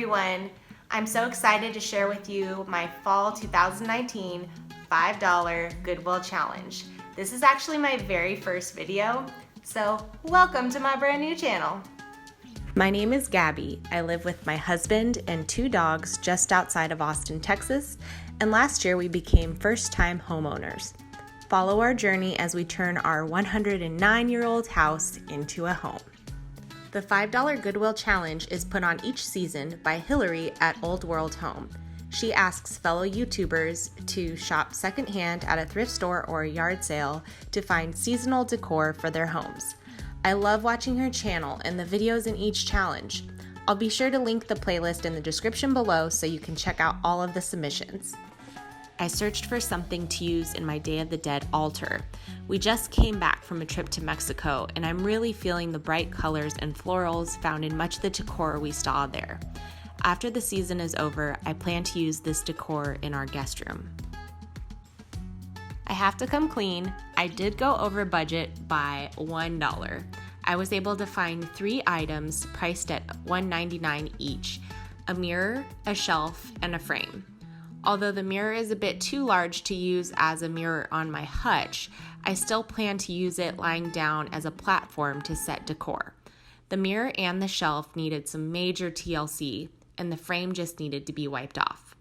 everyone. I'm so excited to share with you my fall 2019 $5 Goodwill challenge. This is actually my very first video, so welcome to my brand new channel. My name is Gaby. I live with my husband and 2 dogs just outside of Austin, Texas, and last year we became first-time homeowners. Follow our journey as we turn our 109-year-old house into a home. The $5 Goodwill Challenge is put on each season by Hilary at Old World Home. She asks fellow YouTubers to shop secondhand at a thrift store or a yard sale to find seasonal decor for their homes. I love watching her channel and the videos in each challenge. I'll be sure to link the playlist in the description below so you can check out all of the submissions. I searched for something to use in my Day of the Dead altar. We just came back from a trip to Mexico, and I'm really feeling the bright colors and florals found in much of the decor we saw there. After the season is over, I plan to use this decor in our guest room. I have to come clean. I did go over budget by $1. I was able to find 3 items priced at $1.99 each: a mirror, a shelf, and a frame. Although the mirror is a bit too large to use as a mirror on my hutch, I still plan to use it lying down as a platform to set decor. The mirror and the shelf needed some major TLC, and the frame just needed to be wiped off.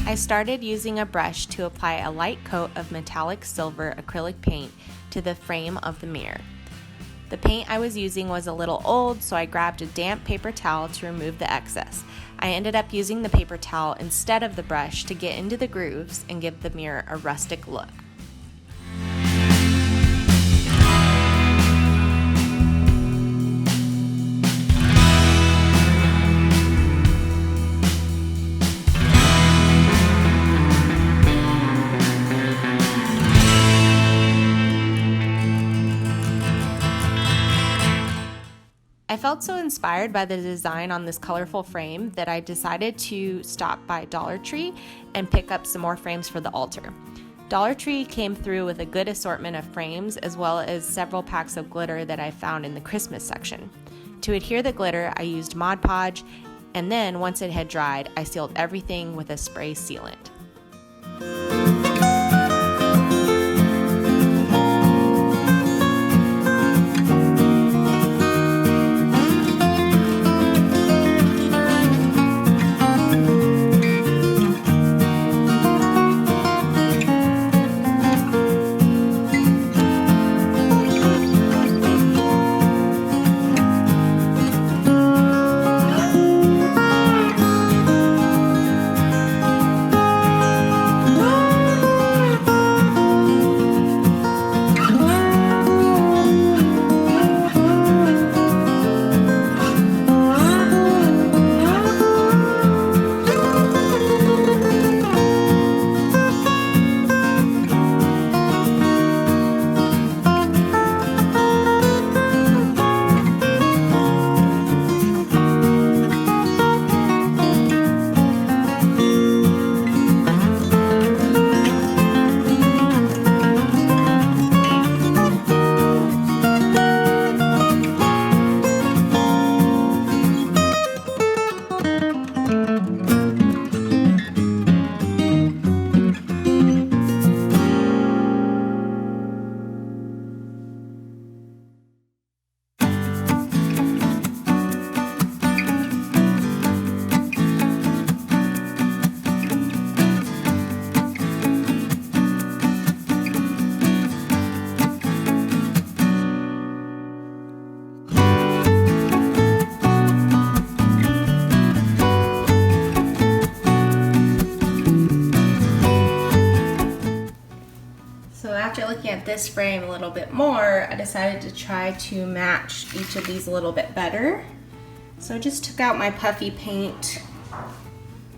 I started using a brush to apply a light coat of metallic silver acrylic paint to the frame of the mirror. The paint I was using was a little old, so I grabbed a damp paper towel to remove the excess. I ended up using the paper towel instead of the brush to get into the grooves and give the mirror a rustic look. I felt so inspired by the design on this colorful frame that I decided to stop by Dollar Tree and pick up some more frames for the altar. Dollar Tree came through with a good assortment of frames as well as several packs of glitter that I found in the Christmas section. To adhere the glitter, I used Mod Podge, and then once it had dried, I sealed everything with a spray sealant. this frame a little bit more, I decided to try to match each of these a little bit better. So I just took out my puffy paint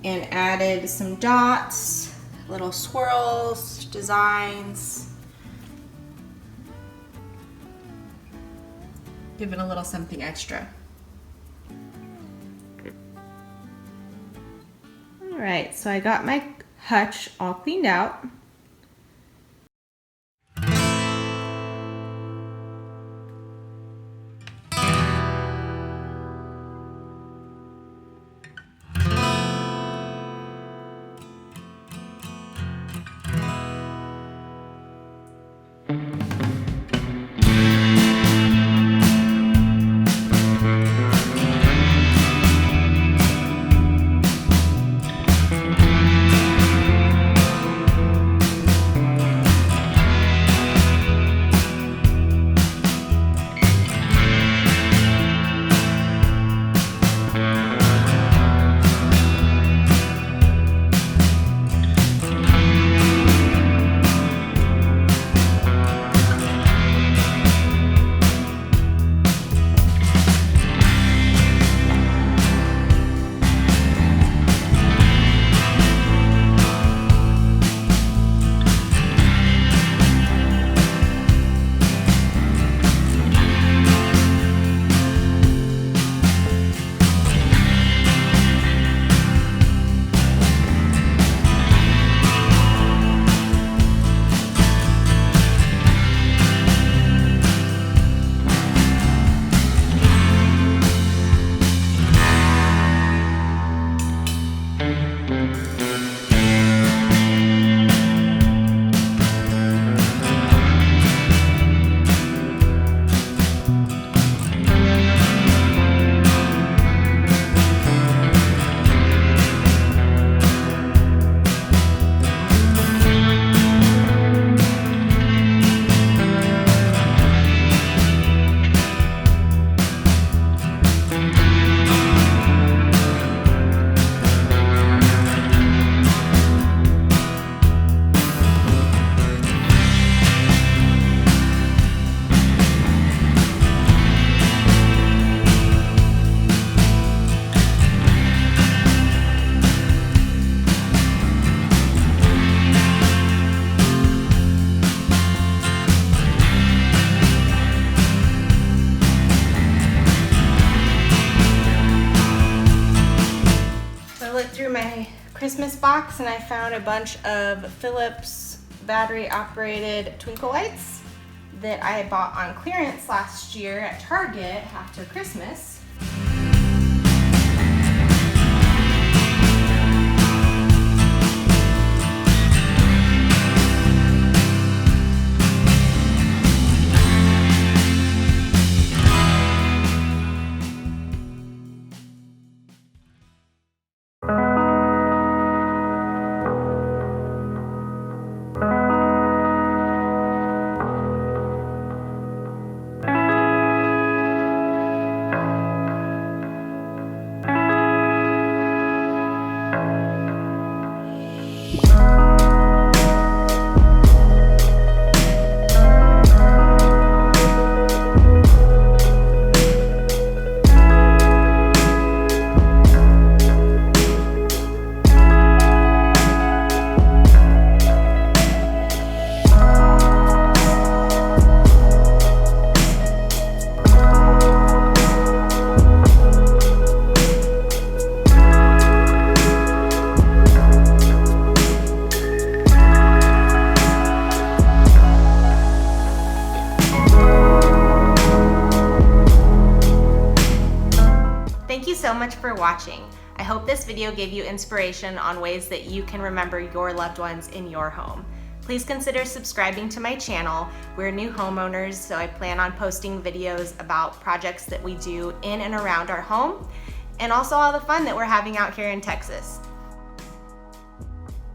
and added some dots, little swirls, designs. Give it a little something extra. All right, so I got my hutch all cleaned out. Through my Christmas box and I found a bunch of Philips battery operated twinkle lights that I had bought on clearance last year at Target after Christmas. Thank you so much for watching. I hope this video gave you inspiration on ways that you can remember your loved ones in your home. Please consider subscribing to my channel. We're new homeowners, so I plan on posting videos about projects that we do in and around our home, and also all the fun that we're having out here in Texas.